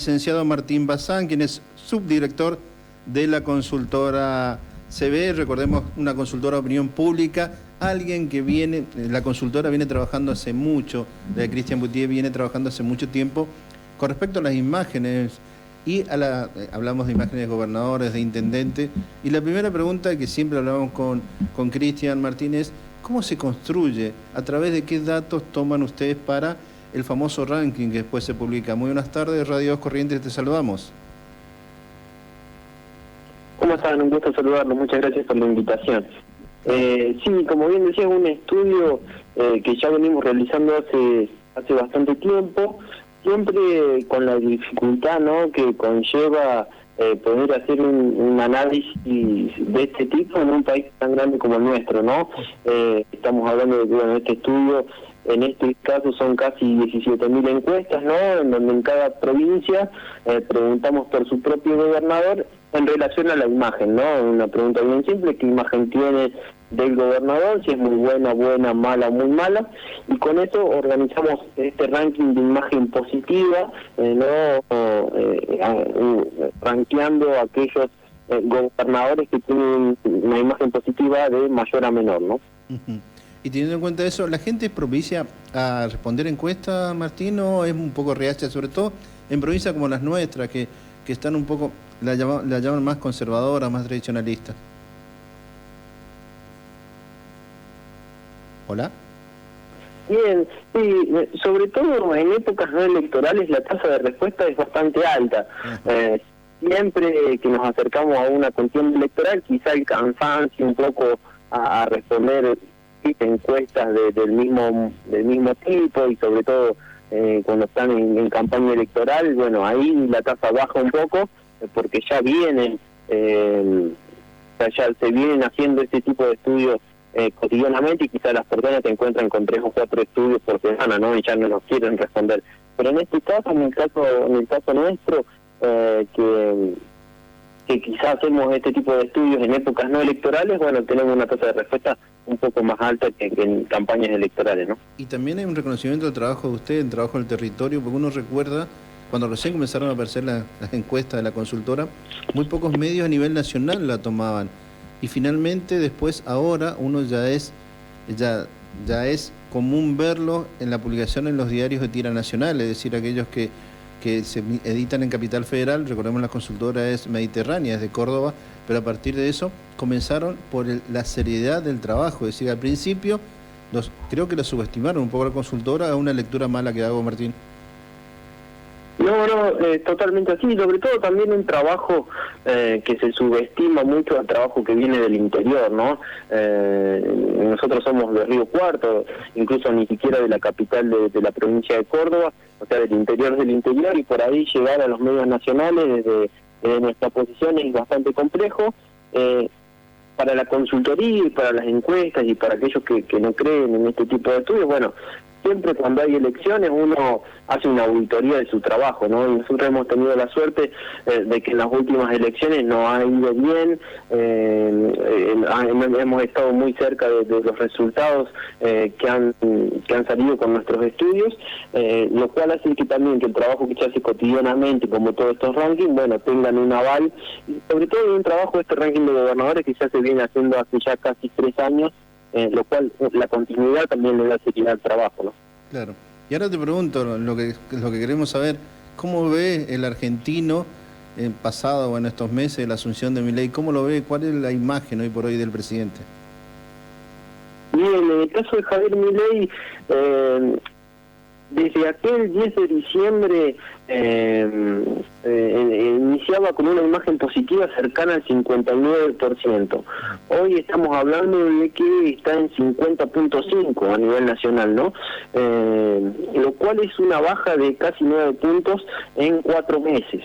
licenciado Martín Bazán, quien es subdirector de la consultora CB, recordemos, una consultora de opinión pública, alguien que viene, la consultora viene trabajando hace mucho, la de Cristian Boutier viene trabajando hace mucho tiempo con respecto a las imágenes y hablamos de imágenes de gobernadores, de intendentes, y la primera pregunta que siempre hablamos con Cristian Martínez, ¿cómo se construye? ¿A través de qué datos toman ustedes para el famoso ranking que después se publica? Muy buenas tardes, Radio 2 Corrientes, te saludamos. ¿Cómo están? Un gusto saludarlos, muchas gracias por la invitación. Sí, como bien decía, es un estudio que ya venimos realizando hace bastante tiempo, siempre con la dificultad, ¿no?, que conlleva poder hacer un análisis de este tipo en un país tan grande como el nuestro, ¿no? Estamos hablando de que, bueno, este estudio, en este caso son casi 17.000 encuestas, ¿no?, en donde en cada provincia preguntamos por su propio gobernador en relación a la imagen, ¿no? Una pregunta bien simple: ¿qué imagen tiene del gobernador? Si es muy buena, mala, muy mala. Y con eso organizamos este ranking de imagen positiva, rankeando a aquellos gobernadores que tienen una imagen positiva de mayor a menor, ¿no? Uh-huh. Y teniendo en cuenta eso, ¿la gente es propicia a responder encuestas, Martín, o es un poco reacia, sobre todo en provincias como las nuestras, que están un poco, la llaman más conservadora, más tradicionalista? ¿Hola? Bien, sí, sobre todo en épocas no electorales la tasa de respuesta es bastante alta. Siempre que nos acercamos a una contienda electoral, quizá el cansancio un poco a responder encuestas del mismo tipo, y sobre todo cuando están en campaña electoral, bueno, ahí la tasa baja un poco, porque ya vienen, ya se vienen haciendo este tipo de estudios cotidianamente, y quizás las personas se encuentran con 3 o 4 estudios por semana, ¿no?, y ya no nos quieren responder. Pero en este caso, en el caso nuestro, que quizás hacemos este tipo de estudios en épocas no electorales, bueno, tenemos una tasa de respuesta un poco más alta que en campañas electorales, ¿no? Y también hay un reconocimiento del trabajo de usted, el trabajo del territorio, porque uno recuerda, cuando recién comenzaron a aparecer las encuestas de la consultora, muy pocos medios a nivel nacional la tomaban. Y finalmente, después, ahora, uno ya es común verlo en la publicación en los diarios de tira nacional, es decir, aquellos que se editan en Capital Federal. Recordemos, la consultora es Mediterránea, es de Córdoba, pero a partir de eso comenzaron por la seriedad del trabajo. Es decir, al principio creo que la subestimaron un poco la consultora, a una lectura mala que hago, Martín. No, totalmente así, sobre todo también un trabajo que se subestima mucho al trabajo que viene del interior, ¿no? Nosotros somos de Río Cuarto, incluso ni siquiera de la capital de la provincia de Córdoba, o sea, del interior, y por ahí llegar a los medios nacionales desde nuestra posición es bastante complejo. Para la consultoría y para las encuestas y para aquellos que no creen en este tipo de estudios, bueno, siempre cuando hay elecciones uno hace una auditoría de su trabajo, ¿no? Y nosotros hemos tenido la suerte de que en las últimas elecciones nos ha ido bien, hemos estado muy cerca de los resultados que han salido con nuestros estudios, lo cual hace que también que el trabajo que se hace cotidianamente, como todos estos rankings, bueno, tengan un aval, y sobre todo un trabajo, este ranking de gobernadores, que ya se viene haciendo hace ya casi 3 años, lo cual la continuidad también le da seguridad al trabajo, ¿no? Claro. Y ahora te pregunto, lo que queremos saber, ¿cómo ve el argentino pasado o en estos meses de la asunción de Milei? ¿Cómo lo ve? ¿Cuál es la imagen hoy por hoy del presidente? Bien, en el caso de Javier Milei, desde aquel 10 de diciembre iniciaba con una imagen positiva cercana al 59%. Hoy estamos hablando de que está en 50.5 a nivel nacional, ¿no? Lo cual es una baja de casi 9 puntos en 4 meses.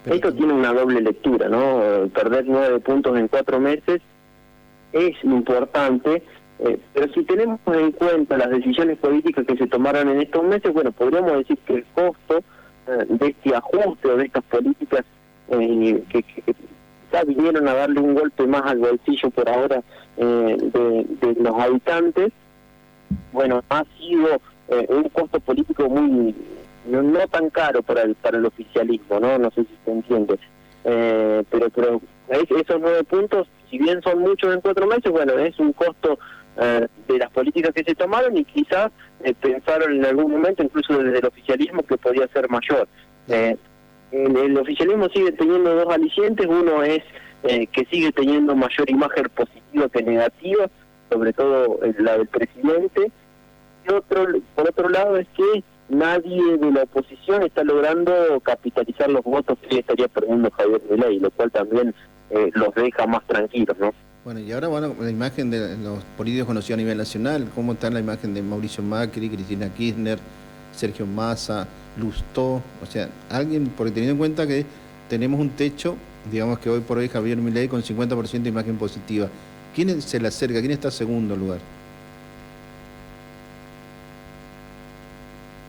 Esto tiene una doble lectura, ¿no? Perder 9 puntos en 4 meses es importante, pero si tenemos en cuenta las decisiones políticas que se tomaron en estos meses, bueno, podríamos decir que el costo de este ajuste o de estas políticas que ya vinieron a darle un golpe más al bolsillo por ahora de los habitantes, bueno, ha sido un costo político muy no tan caro para el oficialismo, no sé si se entiende. Pero esos 9 puntos, si bien son muchos en 4 meses, bueno, es un costo de las políticas que se tomaron, y quizás pensaron en algún momento, incluso desde el oficialismo, que podía ser mayor. El oficialismo sigue teniendo 2 alicientes. Uno es que sigue teniendo mayor imagen positiva que negativa, sobre todo la del presidente. Y por otro lado es que nadie de la oposición está logrando capitalizar los votos que estaría perdiendo Javier Milei, lo cual también los deja más tranquilos, ¿no? Bueno, y ahora, bueno, la imagen de los políticos conocidos a nivel nacional, ¿cómo está la imagen de Mauricio Macri, Cristina Kirchner, Sergio Massa, Lustó? O sea, alguien, porque teniendo en cuenta que tenemos un techo, digamos que hoy por hoy Javier Milei con 50% de imagen positiva, ¿quién se le acerca? ¿Quién está en segundo lugar?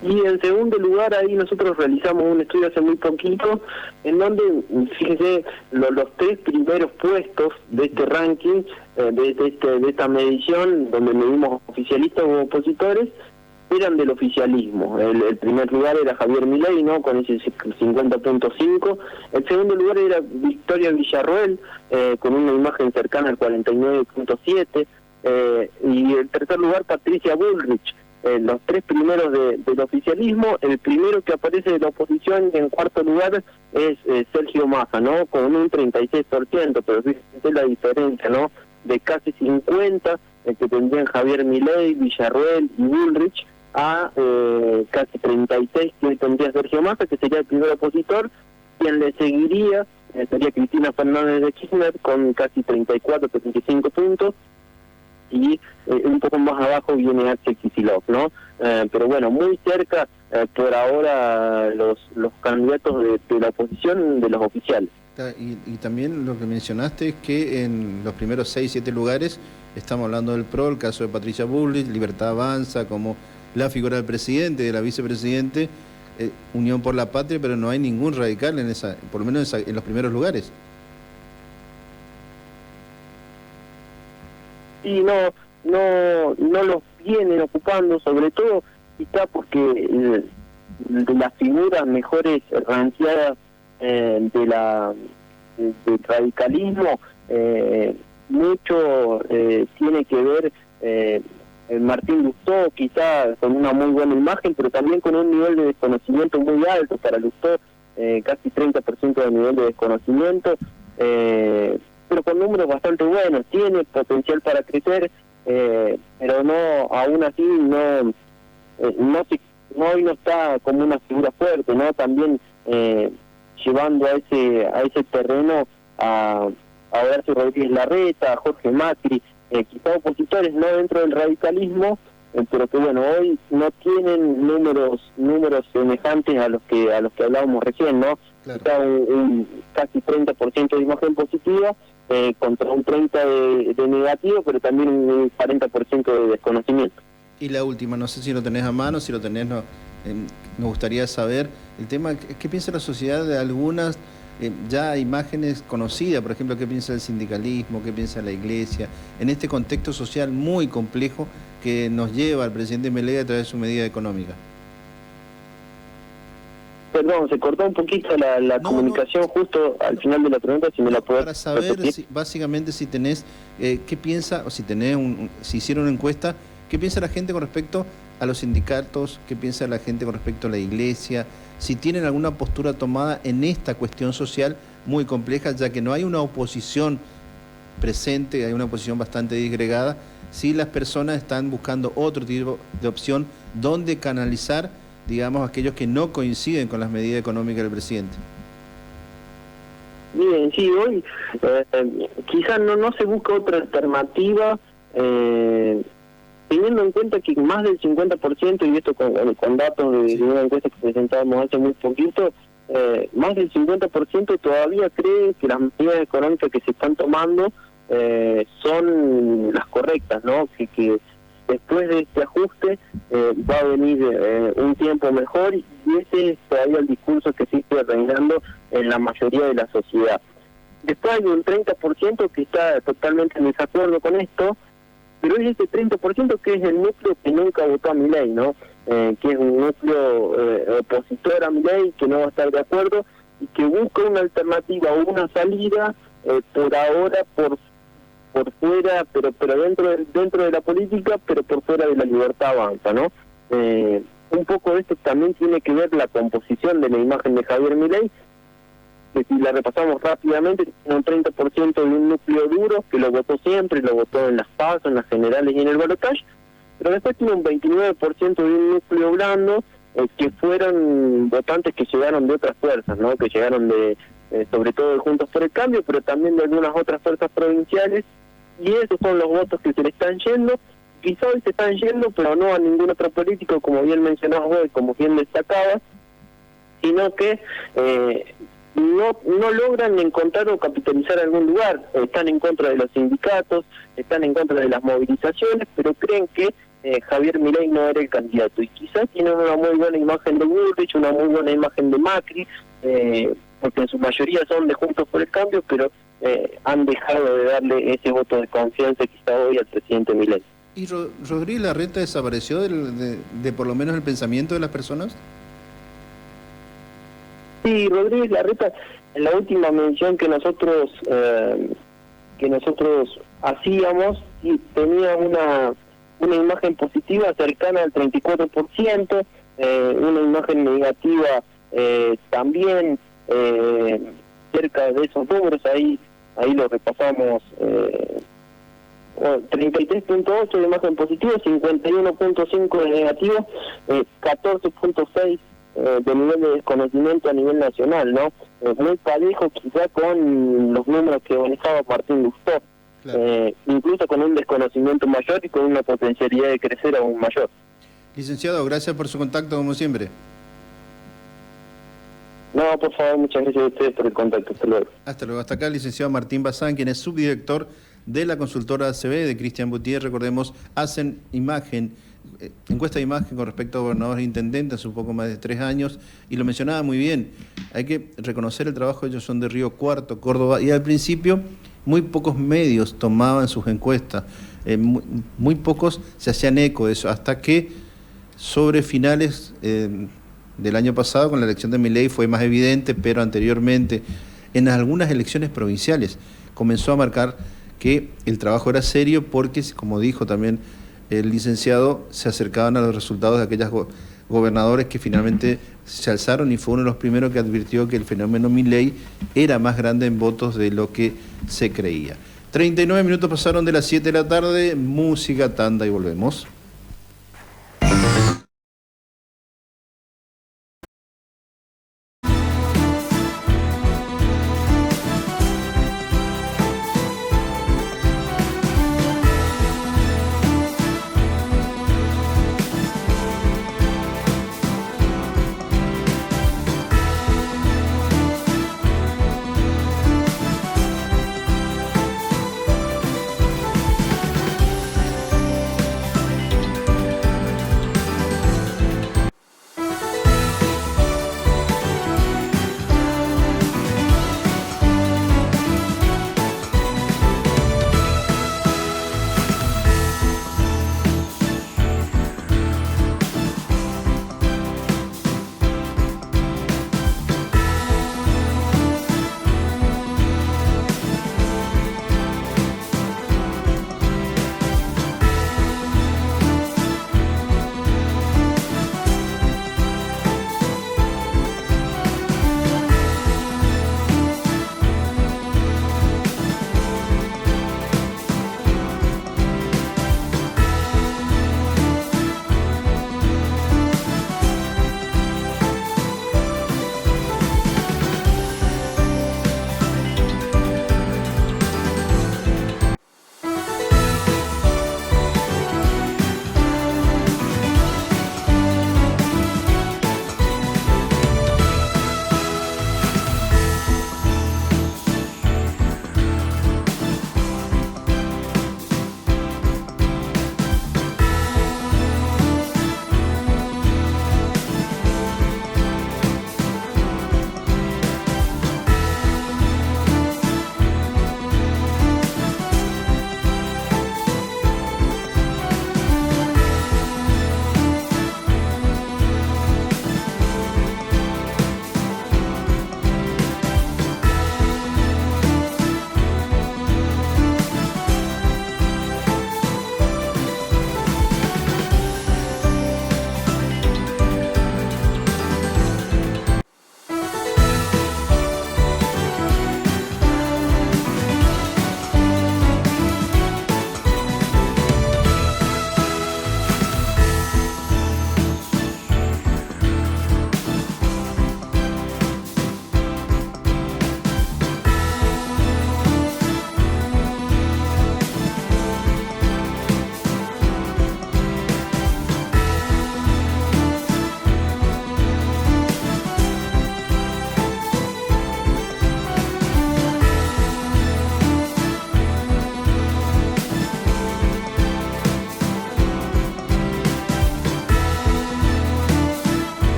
Y en segundo lugar, ahí nosotros realizamos un estudio hace muy poquito, en donde, fíjense, los 3 primeros puestos de este ranking, de esta medición, donde medimos oficialistas u opositores, eran del oficialismo. El primer lugar era Javier Milei, ¿no?, con ese 50.5. El segundo lugar era Victoria Villarroel, con una imagen cercana al 49.7. Y el tercer lugar, Patricia Bullrich. Los 3 primeros del oficialismo. El primero que aparece de la oposición en cuarto lugar es Sergio Massa, ¿no?, con un 36%, pero fíjense la diferencia, ¿no?, de casi 50 que tendrían Javier Milei, Villarroel y Bullrich, a casi 36 que tendría Sergio Massa, que sería el primer opositor. Quien le seguiría sería Cristina Fernández de Kirchner con casi 34, 35 puntos. Y un poco más abajo viene Axel Kicillof, ¿no? Pero bueno, muy cerca por ahora los candidatos de la oposición, de los oficiales. Y también lo que mencionaste es que en los primeros 6, 7 lugares estamos hablando del PRO, el caso de Patricia Bullrich, Libertad Avanza, como la figura del presidente, de la vicepresidente, Unión por la Patria, pero no hay ningún radical en esa, por lo menos en los primeros lugares. Y no los vienen ocupando, sobre todo quizá porque de las figuras mejores ranqueadas del radicalismo, mucho tiene que ver Martín Lustó, quizá con una muy buena imagen, pero también con un nivel de desconocimiento muy alto. Para Lustó, casi 30% de nivel de desconocimiento, pero con números bastante buenos. Tiene potencial para crecer, pero no, aún así hoy no está como una figura fuerte, ¿no? También llevando a ese terreno a Horacio Rodríguez Larreta, a Jorge Macri, quizá opositores no dentro del radicalismo, pero que bueno, hoy no tienen números semejantes a los que hablábamos recién, ¿no? Claro. Está un casi 30% de imagen positiva contra un 30% de negativo, pero también un 40% de desconocimiento. Y la última, no sé si lo tenés a mano, si lo tenés, nos gustaría saber el tema, ¿qué piensa la sociedad de algunas ya imágenes conocidas? Por ejemplo, ¿qué piensa el sindicalismo? ¿Qué piensa la iglesia? En este contexto social muy complejo que nos lleva al presidente Milei a través de su medida económica. Perdón, se cortó un poquito la comunicación justo al final de la pregunta, si me la puedes para saber básicamente si tenés, qué piensa, o si tenés si hicieron una encuesta, qué piensa la gente con respecto a los sindicatos, qué piensa la gente con respecto a la iglesia, si tienen alguna postura tomada en esta cuestión social muy compleja, ya que no hay una oposición presente, hay una oposición bastante disgregada, si las personas están buscando otro tipo de opción donde canalizar, digamos, aquellos que no coinciden con las medidas económicas del presidente. Bien, sí, hoy quizás no se busca otra alternativa, teniendo en cuenta que más del 50%, y esto con datos de una encuesta que presentábamos hace muy poquito, más del 50% todavía cree que las medidas económicas que se están tomando son las correctas, ¿no? Que después de este ajuste va a venir un tiempo mejor, y ese es todavía el discurso que sigue reinando en la mayoría de la sociedad. Después hay un 30% que está totalmente en desacuerdo con esto, pero es ese 30% que es el núcleo que nunca votó a Milei, ¿no? que es un núcleo opositor a Milei, que no va a estar de acuerdo y que busca una alternativa o una salida por ahora por fuera, pero dentro de la política, pero por fuera de la Libertad Avanza, ¿no? Un poco de esto también tiene que ver la composición de la imagen de Javier Milei, que si la repasamos rápidamente, tiene un 30% de un núcleo duro, que lo votó siempre, lo votó en las PASO, en las generales y en el balotaje, pero después tiene un 29% de un núcleo blando, que fueron votantes que llegaron de otras fuerzas, ¿no? Que llegaron de, sobre todo de Juntos por el Cambio, pero también de algunas otras fuerzas provinciales, y esos son los votos que se le están yendo. Quizá hoy se están yendo, pero no a ningún otro político, como bien mencionabas vos y como bien destacabas, sino que no logran encontrar o capitalizar algún lugar. Están en contra de los sindicatos, están en contra de las movilizaciones, pero creen que Javier Milei no era el candidato. Y quizás tienen una muy buena imagen de Bullrich, una muy buena imagen de Macri, porque en su mayoría son de Juntos por el Cambio, pero han dejado de darle ese voto de confianza quizá hoy al presidente Milei. ¿Y Rodríguez Larreta desapareció de por lo menos el pensamiento de las personas? Sí, Rodríguez Larreta, en la última mención que nosotros hacíamos, sí, tenía una imagen positiva cercana al 34%, una imagen negativa también cerca de esos números, ahí lo repasamos. 33.8 de imagen positiva, 51.5 de negativo, 14.6 de nivel de desconocimiento a nivel nacional, ¿no? Muy parejo quizá con los números que manejaba Martín Lustó, claro. Incluso con un desconocimiento mayor y con una potencialidad de crecer aún mayor. Licenciado, gracias por su contacto como siempre. No, por favor, muchas gracias a ustedes por el contacto. Hasta luego. Hasta luego. Hasta acá el licenciado Martín Bazán, quien es subdirector de la consultora ACB de Cristian Boutier. Recordemos, hacen encuesta de imagen con respecto a gobernadores e intendentes hace un poco más de 3 años, y lo mencionaba muy bien. Hay que reconocer el trabajo, ellos son de Río Cuarto, Córdoba, y al principio muy pocos medios tomaban sus encuestas, muy pocos se hacían eco de eso, hasta que sobre finales del año pasado, con la elección de Milei, fue más evidente, pero anteriormente, en algunas elecciones provinciales, comenzó a marcar que el trabajo era serio porque, como dijo también el licenciado, se acercaban a los resultados de aquellos gobernadores que finalmente se alzaron, y fue uno de los primeros que advirtió que el fenómeno Milei era más grande en votos de lo que se creía. 39 minutos pasaron de las 7 de la tarde, música, tanda y volvemos.